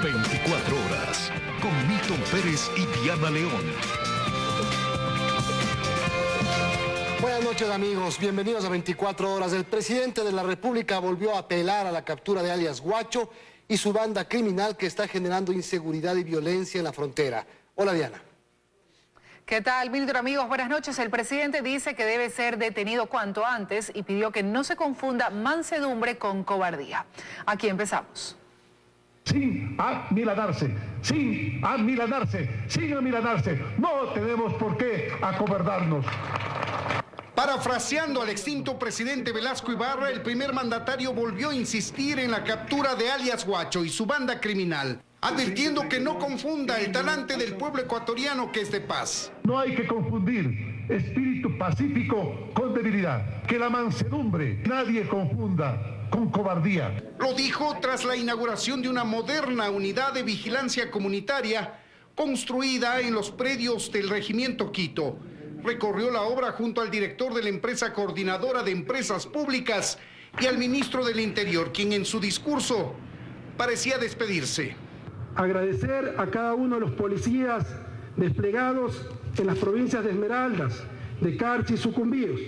24 horas con Milton Pérez y Diana León. Buenas noches, amigos, bienvenidos a 24 horas. El presidente de la República volvió a apelar a la captura de alias Guacho y su banda criminal que está generando inseguridad y violencia en la frontera. Hola, Diana. ¿Qué tal, Milton? Amigos, buenas noches. El presidente dice que debe ser detenido cuanto antes y pidió que no se confunda mansedumbre con cobardía. Aquí empezamos. Sin amilanarse, sin amilanarse, sin amilanarse. No tenemos por qué acobardarnos. Parafraseando al extinto presidente Velasco Ibarra, el primer mandatario volvió a insistir en la captura de alias Guacho y su banda criminal, advirtiendo que no confunda el talante del pueblo ecuatoriano que es de paz. No hay que confundir espíritu pacífico con debilidad. Que la mansedumbre nadie confunda con cobardía. Lo dijo tras la inauguración de una moderna unidad de vigilancia comunitaria construida en los predios del Regimiento Quito. Recorrió la obra junto al director de la empresa coordinadora de empresas públicas y al ministro del Interior, quien en su discurso parecía despedirse. Agradecer a cada uno de los policías desplegados en las provincias de Esmeraldas, de Carchi y Sucumbíos.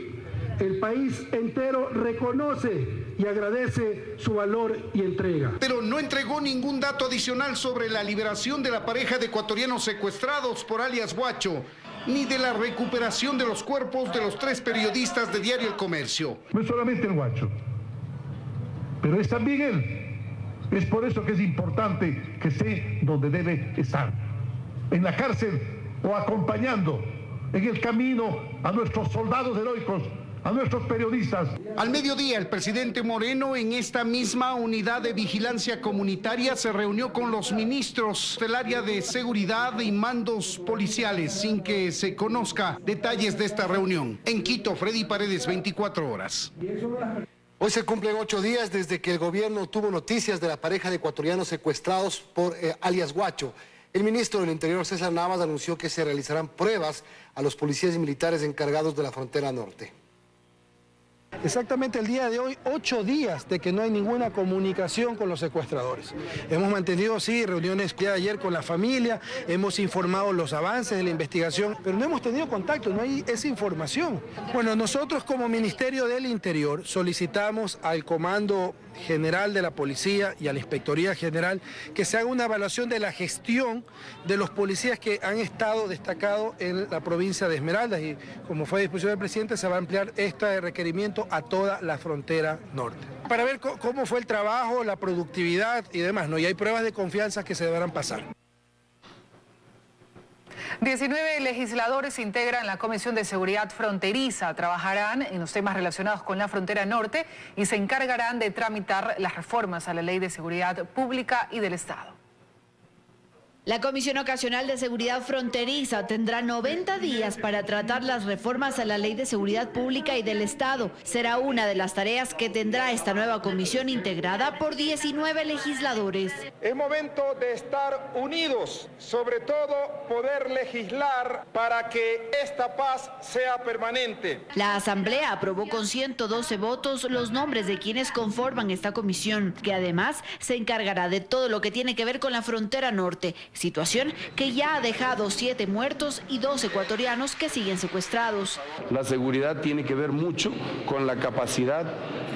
El país entero reconoce y agradece su valor y entrega. Pero no entregó ningún dato adicional sobre la liberación de la pareja de ecuatorianos secuestrados por alias Guacho, ni de la recuperación de los cuerpos de los 3 periodistas de Diario El Comercio. No es solamente el Guacho, pero es también él. Es por eso que es importante que esté donde debe estar, en la cárcel o acompañando en el camino a nuestros soldados heroicos, a nuestros periodistas. Al mediodía, el presidente Moreno, en esta misma unidad de vigilancia comunitaria, se reunió con los ministros del área de seguridad y mandos policiales, sin que se conozca detalles de esta reunión. En Quito, Freddy Paredes, 24 horas. Hoy se cumplen 8 días desde que el gobierno tuvo noticias de la pareja de ecuatorianos secuestrados por alias Guacho. El ministro del Interior, César Navas, anunció que se realizarán pruebas a los policías y militares encargados de la frontera norte. Exactamente el día de hoy, 8 días de que no hay ninguna comunicación con los secuestradores. Hemos mantenido, sí, reuniones de ayer con la familia, hemos informado los avances de la investigación, pero no hemos tenido contacto, no hay esa información. Bueno, nosotros como Ministerio del Interior solicitamos al Comando General de la Policía y a la Inspectoría General que se haga una evaluación de la gestión de los policías que han estado destacados en la provincia de Esmeraldas y como fue a disposición del presidente se va a ampliar este requerimiento a toda la frontera norte. Para ver cómo fue el trabajo, la productividad y demás, ¿no? Y hay pruebas de confianza que se deberán pasar. 19 legisladores integran la Comisión de Seguridad Fronteriza. Trabajarán en los temas relacionados con la frontera norte y se encargarán de tramitar las reformas a la Ley de Seguridad Pública y del Estado. La Comisión Ocasional de Seguridad Fronteriza tendrá 90 días para tratar las reformas a la Ley de Seguridad Pública y del Estado. Será una de las tareas que tendrá esta nueva comisión integrada por 19 legisladores. Es momento de estar unidos, sobre todo poder legislar para que esta paz sea permanente. La Asamblea aprobó con 112 votos los nombres de quienes conforman esta comisión, que además se encargará de todo lo que tiene que ver con la frontera norte. Situación que ya ha dejado 7 muertos y 2 ecuatorianos que siguen secuestrados. La seguridad tiene que ver mucho con la capacidad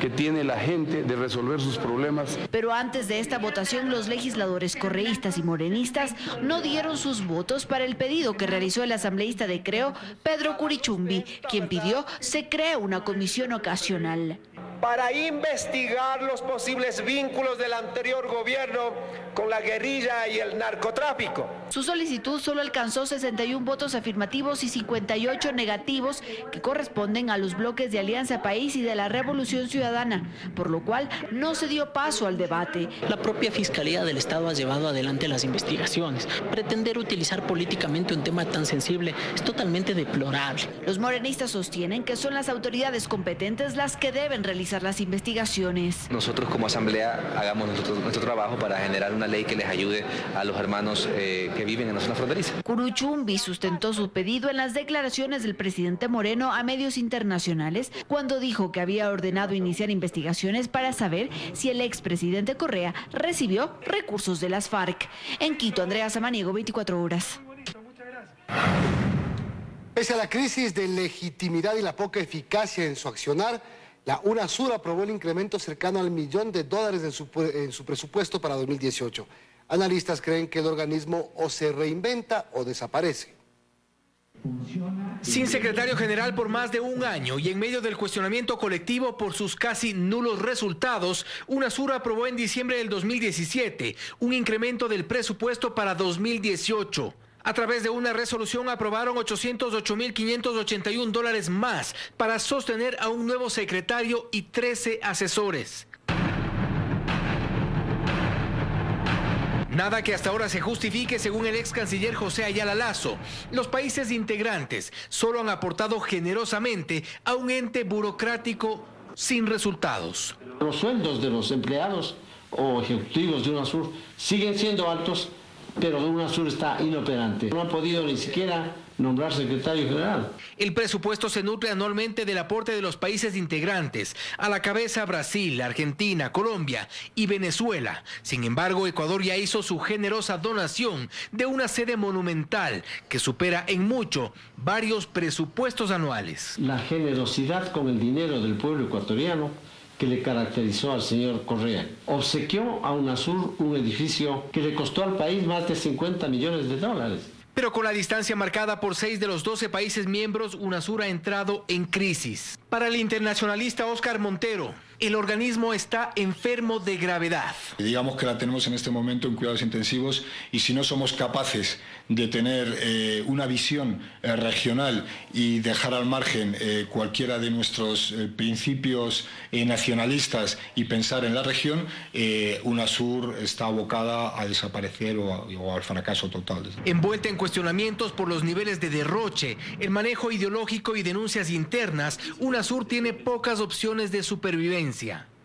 que tiene la gente de resolver sus problemas. Pero antes de esta votación, los legisladores correístas y morenistas no dieron sus votos para el pedido que realizó el asambleísta de Creo, Pedro Curichumbi, quien pidió se cree una comisión ocasional. Para investigar los posibles vínculos del anterior gobierno con la guerrilla y el narcotráfico. Su solicitud solo alcanzó 61 votos afirmativos y 58 negativos, que corresponden a los bloques de Alianza País y de la Revolución Ciudadana, por lo cual no se dio paso al debate. La propia Fiscalía del Estado ha llevado adelante las investigaciones. Pretender utilizar políticamente un tema tan sensible es totalmente deplorable. Los morenistas sostienen que son las autoridades competentes las que deben realizar realizar las investigaciones. Nosotros como asamblea hagamos nuestro trabajo para generar una ley que les ayude a los hermanos que viven en la zona fronteriza. Curuchumbi sustentó su pedido en las declaraciones del presidente Moreno a medios internacionales cuando dijo que había ordenado iniciar investigaciones para saber si el expresidente Correa recibió recursos de las FARC. En Quito, Andrea Samaniego, 24 horas. Pese a la crisis de legitimidad y la poca eficacia en su accionar, la UNASUR aprobó el incremento cercano al $1 millón en su presupuesto para 2018. Analistas creen que el organismo o se reinventa o desaparece. Sin secretario general por más de un año y en medio del cuestionamiento colectivo por sus casi nulos resultados, UNASUR aprobó en diciembre del 2017 un incremento del presupuesto para 2018. A través de una resolución aprobaron $808.581 más para sostener a un nuevo secretario y 13 asesores. Nada que hasta ahora se justifique, según el ex canciller José Ayala Lazo. Los países integrantes solo han aportado generosamente a un ente burocrático sin resultados. Los sueldos de los empleados o ejecutivos de UNASUR siguen siendo altos, pero UNASUR está inoperante. No ha podido ni siquiera nombrar secretario general. El presupuesto se nutre anualmente del aporte de los países integrantes, a la cabeza Brasil, Argentina, Colombia y Venezuela. Sin embargo, Ecuador ya hizo su generosa donación de una sede monumental que supera en mucho varios presupuestos anuales. La generosidad con el dinero del pueblo ecuatoriano que le caracterizó al señor Correa. Obsequió a UNASUR un edificio que le costó al país más de $50 millones. Pero con la distancia marcada por 6 de los 12 países miembros, UNASUR ha entrado en crisis. Para el internacionalista Óscar Montero, el organismo está enfermo de gravedad. Digamos que la tenemos en este momento en cuidados intensivos y si no somos capaces de tener una visión regional y dejar al margen cualquiera de nuestros principios nacionalistas y pensar en la región, UNASUR está abocada a desaparecer o al fracaso total. Envuelta en cuestionamientos por los niveles de derroche, el manejo ideológico y denuncias internas, UNASUR tiene pocas opciones de supervivencia.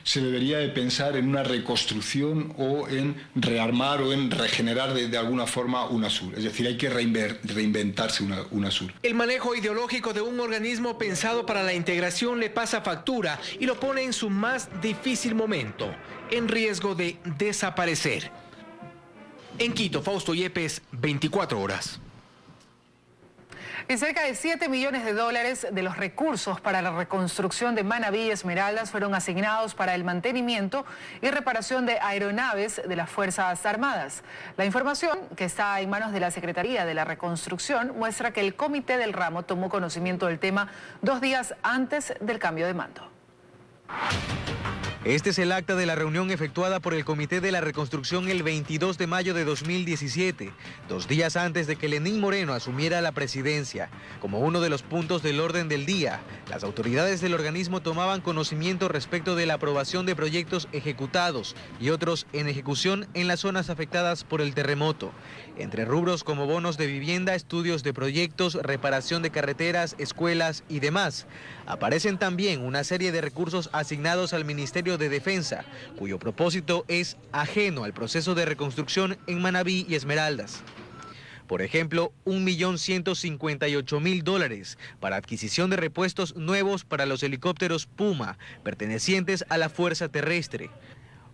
Se debería de pensar en una reconstrucción o en rearmar o en regenerar de alguna forma UNASUR. Es decir, hay que reinventarse UNASUR. El manejo ideológico de un organismo pensado para la integración le pasa factura y lo pone en su más difícil momento, en riesgo de desaparecer. En Quito, Fausto Yepes, 24 horas. Y cerca de $7 millones de los recursos para la reconstrucción de Manabí y Esmeraldas fueron asignados para el mantenimiento y reparación de aeronaves de las Fuerzas Armadas. La información, que está en manos de la Secretaría de la Reconstrucción, muestra que el comité del ramo tomó conocimiento del tema 2 días antes del cambio de mando. Este es el acta de la reunión efectuada por el Comité de la Reconstrucción el 22 de mayo de 2017, 2 días antes de que Lenín Moreno asumiera la presidencia. Como uno de los puntos del orden del día, las autoridades del organismo tomaban conocimiento respecto de la aprobación de proyectos ejecutados y otros en ejecución en las zonas afectadas por el terremoto. Entre rubros como bonos de vivienda, estudios de proyectos, reparación de carreteras, escuelas y demás, aparecen también una serie de recursos asignados al Ministerio de Defensa, cuyo propósito es ajeno al proceso de reconstrucción en Manabí y Esmeraldas. Por ejemplo, $1.158.000 para adquisición de repuestos nuevos para los helicópteros Puma, pertenecientes a la Fuerza Terrestre,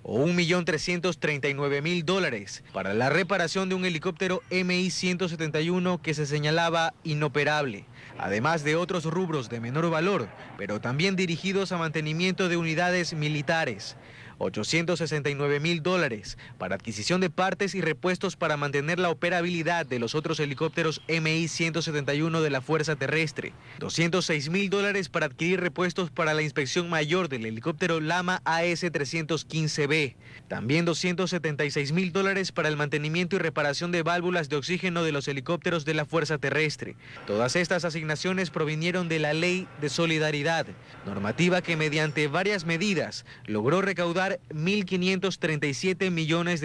o $1.339.000 para la reparación de un helicóptero MI-171 que se señalaba inoperable, además de otros rubros de menor valor, pero también dirigidos a mantenimiento de unidades militares. $869.000 para adquisición de partes y repuestos para mantener la operabilidad de los otros helicópteros MI-171 de la Fuerza Terrestre. $206.000 para adquirir repuestos para la inspección mayor del helicóptero Lama AS-315B. También $276.000 para el mantenimiento y reparación de válvulas de oxígeno de los helicópteros de la Fuerza Terrestre. Todas estas asignaciones provinieron de la Ley de Solidaridad, normativa que mediante varias medidas logró recaudar $1.537 millones,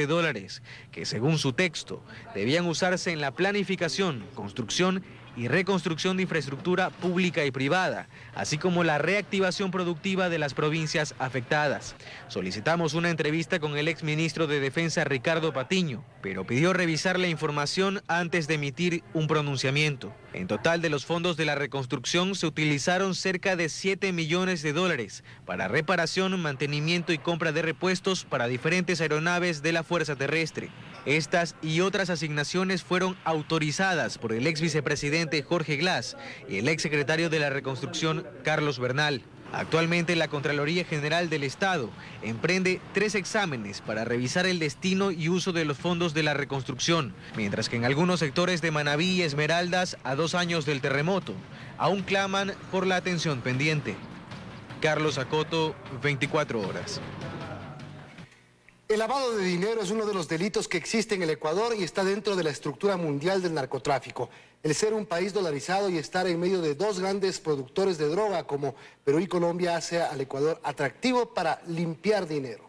que según su texto debían usarse en la planificación, construcción y reconstrucción de infraestructura pública y privada, así como la reactivación productiva de las provincias afectadas. Solicitamos una entrevista con el exministro de Defensa Ricardo Patiño, pero pidió revisar la información antes de emitir un pronunciamiento. En total, de los fondos de la reconstrucción se utilizaron cerca de 7 millones de dólares para reparación, mantenimiento y compra de repuestos para diferentes aeronaves de la Fuerza Terrestre. Estas y otras asignaciones fueron autorizadas por el ex vicepresidente Jorge Glass y el ex secretario de la Reconstrucción Carlos Bernal. Actualmente la Contraloría General del Estado emprende 3 exámenes para revisar el destino y uso de los fondos de la reconstrucción, mientras que en algunos sectores de Manabí y Esmeraldas, a 2 años del terremoto, aún claman por la atención pendiente. Carlos Acoto, 24 horas. El lavado de dinero es uno de los delitos que existe en el Ecuador y está dentro de la estructura mundial del narcotráfico. El ser un país dolarizado y estar en medio de 2 grandes productores de droga como Perú y Colombia hace al Ecuador atractivo para limpiar dinero.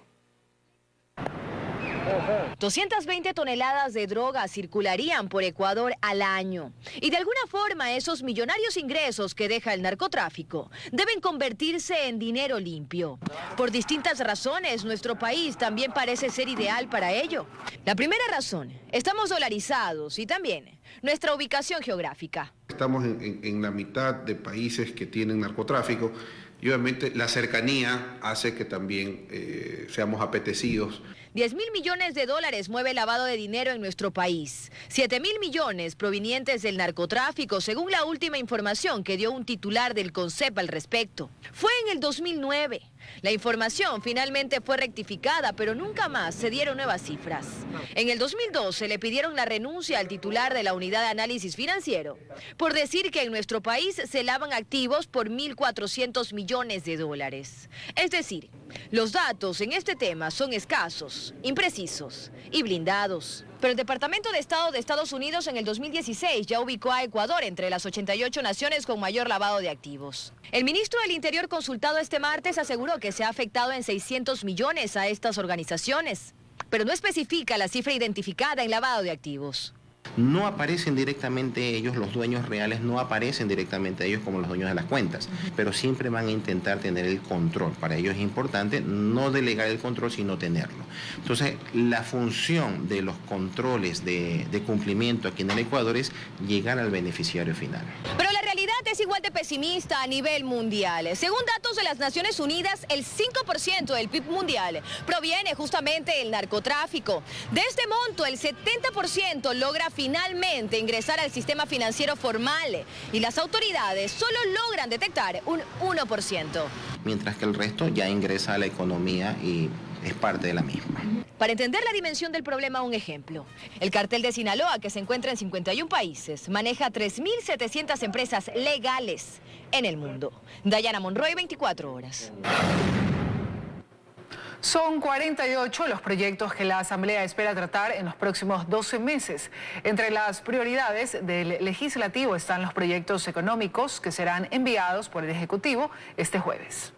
220 toneladas de droga circularían por Ecuador al año. Y de alguna forma esos millonarios ingresos que deja el narcotráfico deben convertirse en dinero limpio. Por distintas razones, nuestro país también parece ser ideal para ello. La primera razón, estamos dolarizados y también nuestra ubicación geográfica. Estamos en la mitad de países que tienen narcotráfico y obviamente la cercanía hace que también seamos apetecidos. 10.000 millones de dólares mueve el lavado de dinero en nuestro país. 7.000 millones provenientes del narcotráfico, según la última información que dio un titular del CONCEP al respecto. Fue en el 2009. La información finalmente fue rectificada, pero nunca más se dieron nuevas cifras. En el 2012 le pidieron la renuncia al titular de la Unidad de Análisis Financiero por decir que en nuestro país se lavan activos por 1.400 millones de dólares. Es decir, los datos en este tema son escasos, imprecisos y blindados. Pero el Departamento de Estado de Estados Unidos en el 2016 ya ubicó a Ecuador entre las 88 naciones con mayor lavado de activos. El ministro del Interior consultado este martes aseguró que se ha afectado en 600 millones a estas organizaciones, pero no especifica la cifra identificada en lavado de activos. No aparecen directamente ellos, los dueños reales no aparecen directamente ellos como los dueños de las cuentas, pero siempre van a intentar tener el control. Para ellos es importante no delegar el control, sino tenerlo. Entonces, la función de los controles de cumplimiento aquí en el Ecuador es llegar al beneficiario final. Pero la realidad es igual de pesimista a nivel mundial. Según datos de las Naciones Unidas, el 5% del PIB mundial proviene justamente del narcotráfico. De este monto, el 70% logra finalmente ingresar al sistema financiero formal y las autoridades solo logran detectar un 1%. Mientras que el resto ya ingresa a la economía y es parte de la misma. Para entender la dimensión del problema, un ejemplo. El cartel de Sinaloa, que se encuentra en 51 países, maneja 3.700 empresas legales en el mundo. Dayana Monroy, 24 horas. Son 48 los proyectos que la Asamblea espera tratar en los próximos 12 meses. Entre las prioridades del Legislativo están los proyectos económicos que serán enviados por el Ejecutivo este jueves.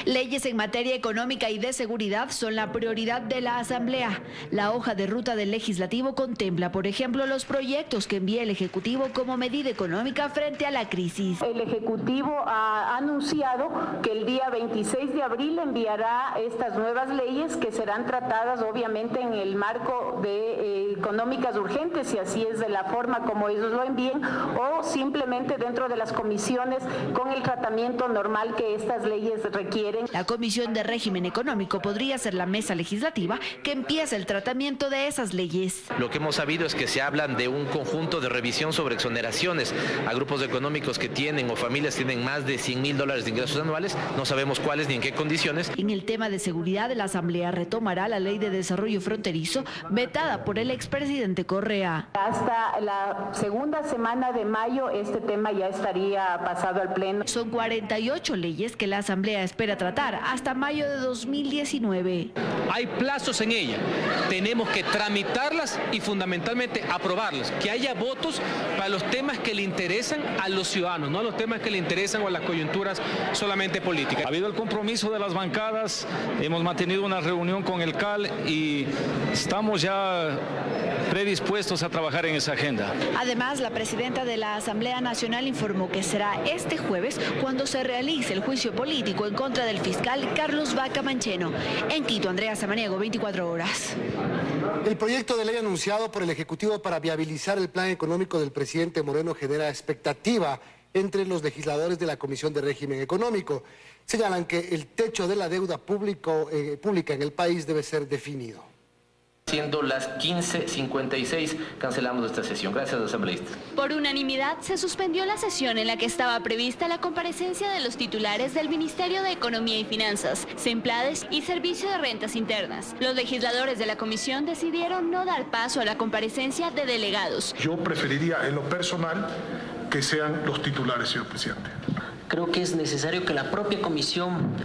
Leyes en materia económica y de seguridad son la prioridad de la Asamblea. La hoja de ruta del Legislativo contempla, por ejemplo, los proyectos que envía el Ejecutivo como medida económica frente a la crisis. El Ejecutivo ha anunciado que el día 26 de abril enviará estas nuevas leyes que serán tratadas obviamente en el marco de económicas urgentes, si así es de la forma como ellos lo envíen, o simplemente dentro de las comisiones con el tratamiento normal que estas leyes requieren. La Comisión de Régimen Económico podría ser la mesa legislativa que empiece el tratamiento de esas leyes. Lo que hemos sabido es que se hablan de un conjunto de revisión sobre exoneraciones a grupos económicos que tienen o familias tienen más de $100.000 de ingresos anuales. No sabemos cuáles ni en qué condiciones. En el tema de seguridad, la Asamblea retomará la Ley de Desarrollo Fronterizo vetada por el expresidente Correa. Hasta la segunda semana de mayo este tema ya estaría pasado al Pleno. Son 48 leyes que la Asamblea Asamblea espera tratar hasta mayo de 2019. Hay plazos en ella, tenemos que tramitarlas y fundamentalmente aprobarlas, que haya votos para los temas que le interesan a los ciudadanos, no los temas que le interesan o a las coyunturas solamente políticas. Ha habido el compromiso de las bancadas, hemos mantenido una reunión con el CAL y estamos ya predispuestos a trabajar en esa agenda. Además, la presidenta de la Asamblea Nacional informó que será este jueves cuando se realice el juicio político en contra del fiscal Carlos Vaca Mancheno. En Quito, Andrea Samaniego, 24 horas. El proyecto de ley anunciado por el Ejecutivo para viabilizar el plan económico del presidente Moreno genera expectativa entre los legisladores de la Comisión de Régimen Económico. Señalan que el techo de la deuda pública en el país debe ser definido. Siendo las 15:56, cancelamos esta sesión. Gracias, asambleístas. Por unanimidad, se suspendió la sesión en la que estaba prevista la comparecencia de los titulares del Ministerio de Economía y Finanzas, Semplades y Servicio de Rentas Internas. Los legisladores de la comisión decidieron no dar paso a la comparecencia de delegados. Yo preferiría, en lo personal, que sean los titulares, señor presidente. Creo que es necesario que la propia comisión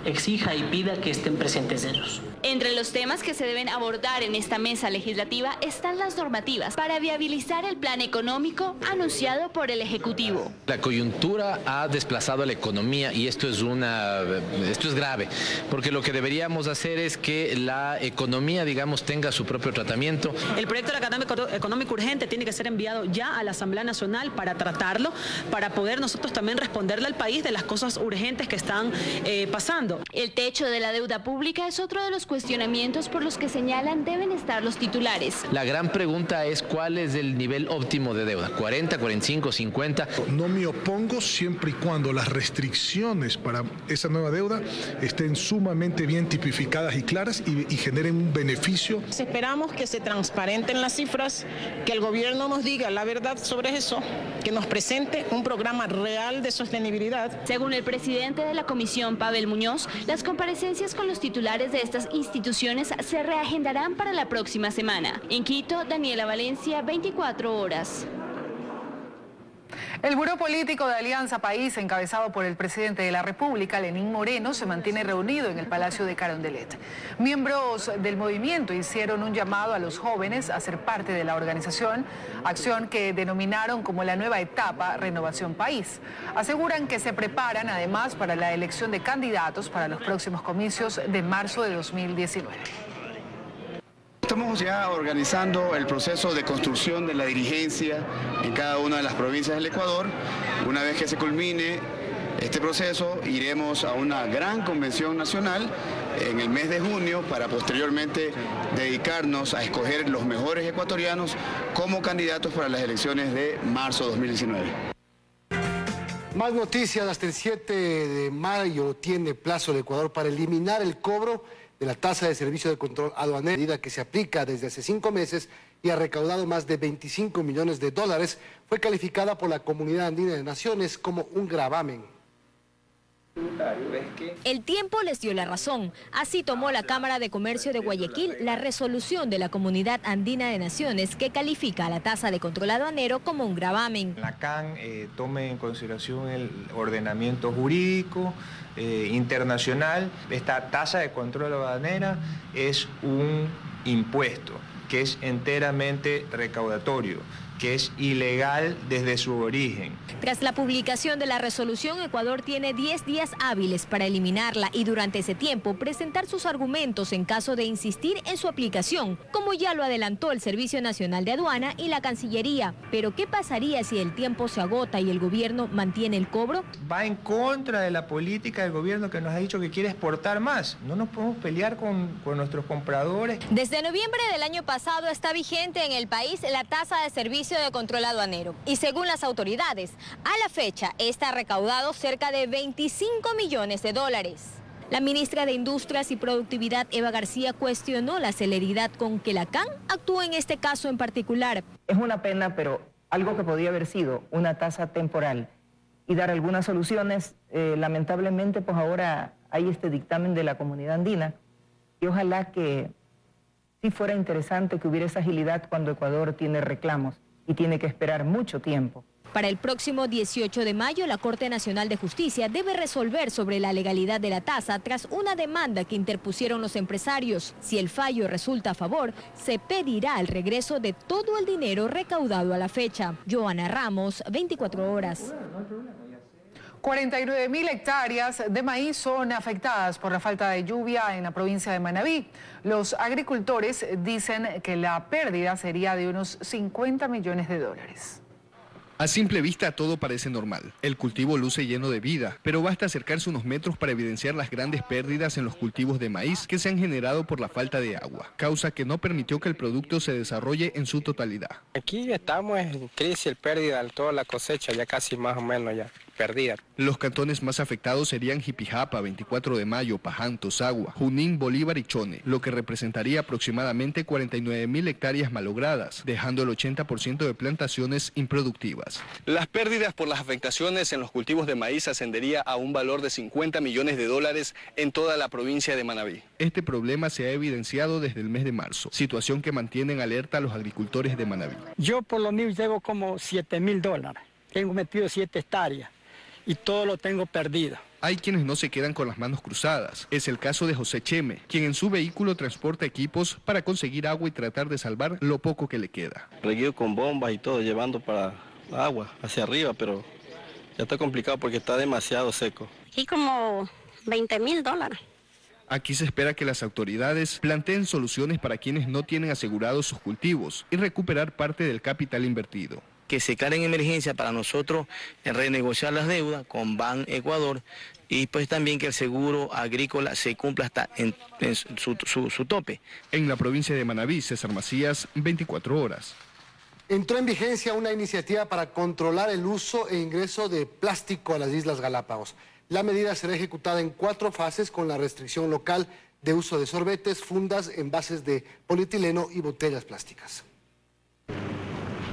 exija y pida que estén presentes ellos. Entre los temas que se deben abordar en esta mesa legislativa están las normativas para viabilizar el plan económico anunciado por el Ejecutivo. La coyuntura ha desplazado a la economía y esto es grave, porque lo que deberíamos hacer es que la economía, digamos, tenga su propio tratamiento. El proyecto de la Carta Económica Urgente tiene que ser enviado ya a la Asamblea Nacional para tratarlo, para poder nosotros también responderle al país de las cosas urgentes que están pasando. El techo de la deuda pública es otro de los cuestionamientos por los que señalan deben estar los titulares. La gran pregunta es cuál es el nivel óptimo de deuda, 40, 45, 50. No me opongo siempre y cuando las restricciones para esa nueva deuda estén sumamente bien tipificadas y claras y generen un beneficio. Esperamos que se transparenten las cifras, que el gobierno nos diga la verdad sobre eso, que nos presente un programa real de sostenibilidad. Según el presidente de la comisión, Pavel Muñoz, las comparecencias con los titulares de estas instituciones se reagendarán para la próxima semana. En Quito, Daniela Valencia, 24 horas. El Buró Político de Alianza País, encabezado por el presidente de la República, Lenín Moreno, se mantiene reunido en el Palacio de Carondelet. Miembros del movimiento hicieron un llamado a los jóvenes a ser parte de la organización, acción que denominaron como la nueva etapa Renovación País. Aseguran que se preparan además para la elección de candidatos para los próximos comicios de marzo de 2019. Estamos ya organizando el proceso de construcción de la dirigencia en cada una de las provincias del Ecuador. Una vez que se culmine este proceso, iremos a una gran convención nacional en el mes de junio para posteriormente dedicarnos a escoger los mejores ecuatorianos como candidatos para las elecciones de marzo de 2019. Más noticias. Hasta el 7 de mayo tiene plazo el Ecuador para eliminar el cobro de la tasa de servicio de control aduanero, medida que se aplica desde hace 5 meses y ha recaudado más de 25 millones de dólares, fue calificada por la Comunidad Andina de Naciones como un gravamen. El tiempo les dio la razón. Así tomó la Cámara de Comercio de Guayaquil la resolución de la Comunidad Andina de Naciones que califica a la tasa de control aduanero como un gravamen. La CAN tome en consideración el ordenamiento jurídico internacional. Esta tasa de control aduanera es un impuesto que es enteramente recaudatorio, que es ilegal desde su origen. Tras la publicación de la resolución, Ecuador tiene 10 días hábiles para eliminarla y durante ese tiempo presentar sus argumentos en caso de insistir en su aplicación, como ya lo adelantó el Servicio Nacional de Aduana y la Cancillería. Pero ¿qué pasaría si el tiempo se agota y el gobierno mantiene el cobro? Va en contra de la política del gobierno que nos ha dicho que quiere exportar más. No nos podemos pelear con nuestros compradores. Desde noviembre del año pasado está vigente en el país la tasa de servicio de control aduanero y según las autoridades, a la fecha esta ha recaudado cerca de 25 millones de dólares. La ministra de Industrias y Productividad, Eva García, cuestionó la celeridad con que la CAN actúa en este caso en particular. Es una pena, pero algo que podía haber sido una tasa temporal y dar algunas soluciones, lamentablemente pues ahora hay este dictamen de la Comunidad Andina y ojalá que sí fuera interesante que hubiera esa agilidad cuando Ecuador tiene reclamos y tiene que esperar mucho tiempo. Para el próximo 18 de mayo, la Corte Nacional de Justicia debe resolver sobre la legalidad de la tasa tras una demanda que interpusieron los empresarios. Si el fallo resulta a favor, se pedirá el regreso de todo el dinero recaudado a la fecha. Joana Ramos, 24 horas. 49.000 hectáreas de maíz son afectadas por la falta de lluvia en la provincia de Manabí. Los agricultores dicen que la pérdida sería de unos 50 millones de dólares. A simple vista todo parece normal. El cultivo luce lleno de vida, pero basta acercarse unos metros para evidenciar las grandes pérdidas en los cultivos de maíz que se han generado por la falta de agua, causa que no permitió que el producto se desarrolle en su totalidad. Aquí estamos en crisis, pérdida de toda la cosecha, ya casi más o menos ya perdida. Los cantones más afectados serían Jipijapa, 24 de Mayo, Paján, Tosagua, Junín, Bolívar y Chone, lo que representaría aproximadamente 49.000 hectáreas malogradas, dejando el 80% de plantaciones improductivas. Las pérdidas por las afectaciones en los cultivos de maíz ascendería a un valor de 50 millones de dólares en toda la provincia de Manabí. Este problema se ha evidenciado desde el mes de marzo, situación que mantiene en alerta a los agricultores de Manabí. Yo por lo mío llevo como $7.000. Tengo metido 7 hectáreas. Y todo lo tengo perdido. Hay quienes no se quedan con las manos cruzadas. Es el caso de José Cheme, quien en su vehículo transporta equipos para conseguir agua y tratar de salvar lo poco que le queda. Reguido con bombas y todo, llevando para agua hacia arriba, pero ya está complicado porque está demasiado seco. Aquí como $20.000. Aquí se espera que las autoridades planteen soluciones para quienes no tienen asegurados sus cultivos y recuperar parte del capital invertido. Que se declaren emergencia para nosotros renegociar las deudas con Ban Ecuador y pues también que el seguro agrícola se cumpla hasta en su tope. En la provincia de Manabí, César Macías, 24 horas. Entró en vigencia una iniciativa para controlar el uso e ingreso de plástico a las Islas Galápagos. La medida será ejecutada en 4 fases con la restricción local de uso de sorbetes, fundas, envases de polietileno y botellas plásticas.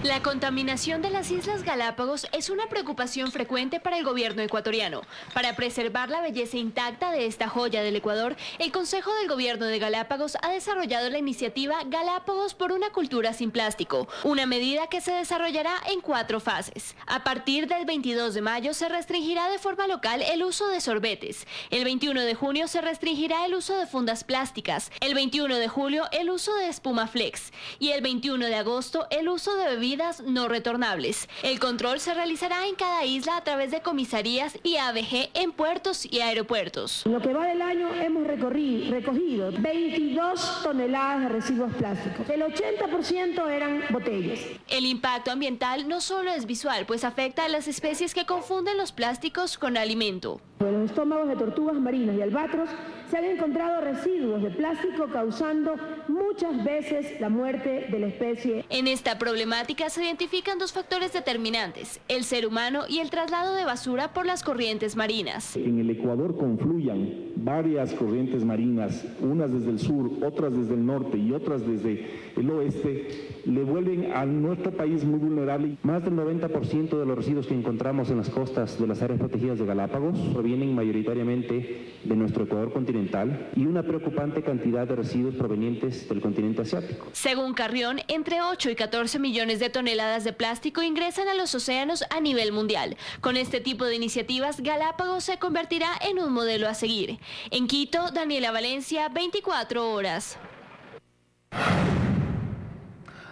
La contaminación de las Islas Galápagos es una preocupación frecuente para el gobierno ecuatoriano. Para preservar la belleza intacta de esta joya del Ecuador, el Consejo del Gobierno de Galápagos ha desarrollado la iniciativa Galápagos por una cultura sin plástico, una medida que se desarrollará en 4 fases. A partir del 22 de mayo se restringirá de forma local el uso de sorbetes. El 21 de junio se restringirá el uso de fundas plásticas. El 21 de julio el uso de espuma flex. Y el 21 de agosto el uso de bebidas no retornables. El control se realizará en cada isla a través de comisarías y ABG en puertos y aeropuertos. En lo que va del año hemos recogido 22 toneladas de residuos plásticos. El 80% eran botellas. El impacto ambiental no solo es visual, pues afecta a las especies que confunden los plásticos con alimento. En los estómagos de tortugas marinas y albatros se han encontrado residuos de plástico causando muchas veces la muerte de la especie. En esta problemática se identifican 2 factores determinantes, el ser humano y el traslado de basura por las corrientes marinas. En el Ecuador confluyan varias corrientes marinas, unas desde el sur, otras desde el norte y otras desde el oeste, le vuelven a nuestro país muy vulnerable. Más del 90% de los residuos que encontramos en las costas de las áreas protegidas de Galápagos provienen mayoritariamente de nuestro Ecuador continental y una preocupante cantidad de residuos provenientes del continente asiático. Según Carrión, entre 8 y 14 millones de toneladas de plástico ingresan a los océanos a nivel mundial. Con este tipo de iniciativas, Galápagos se convertirá en un modelo a seguir. En Quito, Daniela Valencia, 24 horas.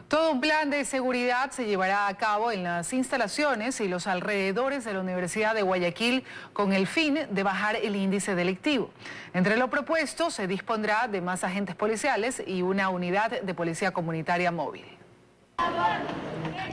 Todo un plan de seguridad se llevará a cabo en las instalaciones y los alrededores de la Universidad de Guayaquil con el fin de bajar el índice delictivo. Entre lo propuesto se dispondrá de más agentes policiales y una unidad de policía comunitaria móvil.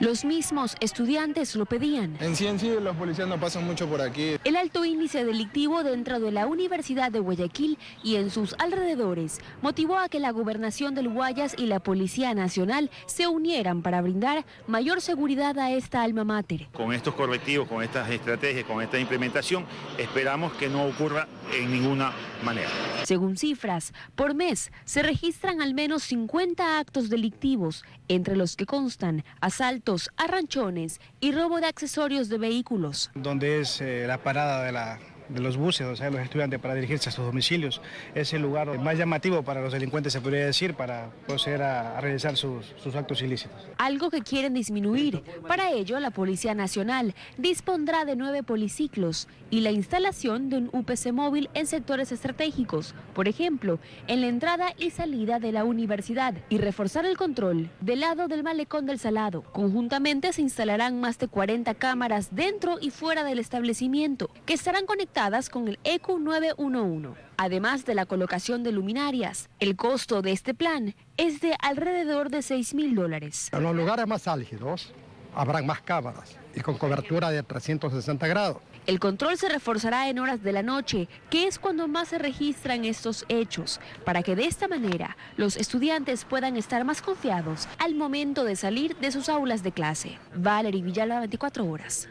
Los mismos estudiantes lo pedían. En sí los policías no pasan mucho por aquí. El alto índice delictivo dentro de la Universidad de Guayaquil y en sus alrededores motivó a que la Gobernación del Guayas y la Policía Nacional se unieran para brindar mayor seguridad a esta alma mater. Con estos correctivos, con estas estrategias, con esta implementación, esperamos que no ocurra en ninguna manera. Según cifras, por mes se registran al menos 50 actos delictivos, entre los que constan asaltos, arranchones y robo de accesorios de vehículos. Donde es la parada de los buses, o sea, los estudiantes para dirigirse a sus domicilios. Es el lugar más llamativo para los delincuentes, se podría decir, para proceder a realizar sus actos ilícitos. Algo que quieren disminuir. Para ello, la Policía Nacional dispondrá de 9 policiclos y la instalación de un UPC móvil en sectores estratégicos, por ejemplo, en la entrada y salida de la universidad, y reforzar el control del lado del malecón del Salado. Conjuntamente se instalarán más de 40 cámaras dentro y fuera del establecimiento, que estarán conectadas con el ECU 911. Además de la colocación de luminarias, el costo de este plan es de alrededor de $6.000. En los lugares más álgidos habrán más cámaras y con cobertura de 360 grados. El control se reforzará en horas de la noche, que es cuando más se registran estos hechos, para que de esta manera los estudiantes puedan estar más confiados al momento de salir de sus aulas de clase. Valery Villalba, 24 horas.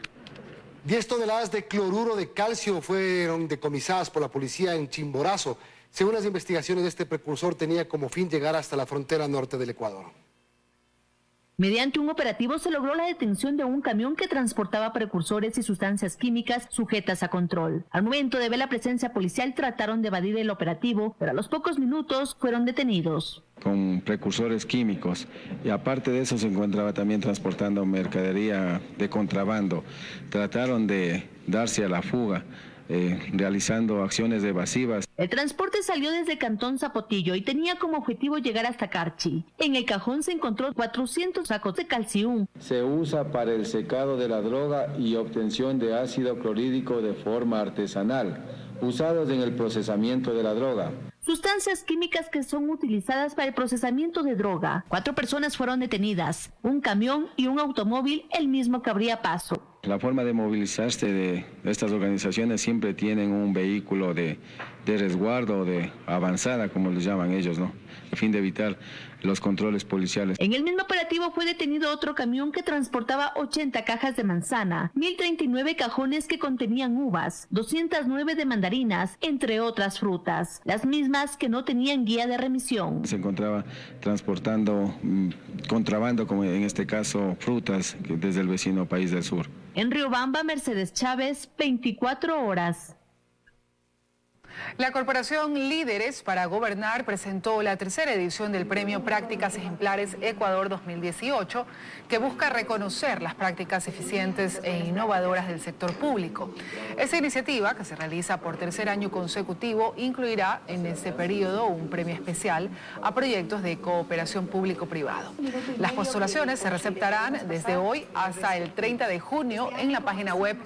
10 toneladas de cloruro de calcio fueron decomisadas por la policía en Chimborazo. Según las investigaciones, este precursor tenía como fin llegar hasta la frontera norte del Ecuador. Mediante un operativo se logró la detención de un camión que transportaba precursores y sustancias químicas sujetas a control. Al momento de ver la presencia policial trataron de evadir el operativo, pero a los pocos minutos fueron detenidos. Con precursores químicos, y aparte de eso se encontraba también transportando mercadería de contrabando. Trataron de darse a la fuga, realizando acciones evasivas. El transporte salió desde Cantón Zapotillo y tenía como objetivo llegar hasta Carchi. En el cajón se encontró 400 sacos de calcium. Se usa para el secado de la droga y obtención de ácido clorhídrico de forma artesanal, usados en el procesamiento de la droga. Sustancias químicas que son utilizadas para el procesamiento de droga. 4 personas fueron detenidas, un camión y un automóvil, el mismo que abría paso. La forma de movilizarse de estas organizaciones siempre tienen un vehículo de resguardo, de avanzada, como les llaman ellos, ¿no? A fin de evitar los controles policiales. En el mismo operativo fue detenido otro camión que transportaba 80 cajas de manzana, 1.039 cajones que contenían uvas, 209 de mandarinas, entre otras frutas, las mismas que no tenían guía de remisión. Se encontraba transportando contrabando, como en este caso frutas, desde el vecino país del sur. En Riobamba, Mercedes Chávez, 24 horas. La Corporación Líderes para Gobernar presentó la 3ª edición del Premio Prácticas Ejemplares Ecuador 2018, que busca reconocer las prácticas eficientes e innovadoras del sector público. Esta iniciativa, que se realiza por 3er año consecutivo, incluirá en este periodo un premio especial a proyectos de cooperación público-privado. Las postulaciones se receptarán desde hoy hasta el 30 de junio en la página web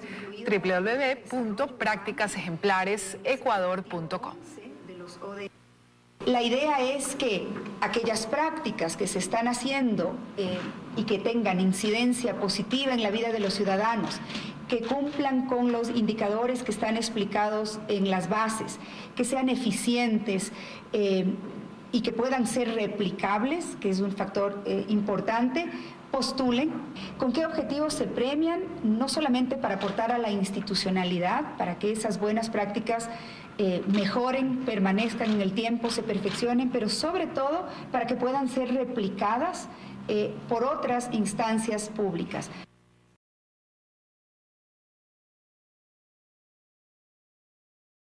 www.practicasejemplaresecuador.com. La idea es que aquellas prácticas que se están haciendo y que tengan incidencia positiva en la vida de los ciudadanos, que cumplan con los indicadores que están explicados en las bases, que sean eficientes y que puedan ser replicables, que es un factor importante, postulen. ¿Con qué objetivos se premian? No solamente para aportar a la institucionalidad, para que esas buenas prácticas mejoren, permanezcan en el tiempo, se perfeccionen, pero sobre todo para que puedan ser replicadas por otras instancias públicas.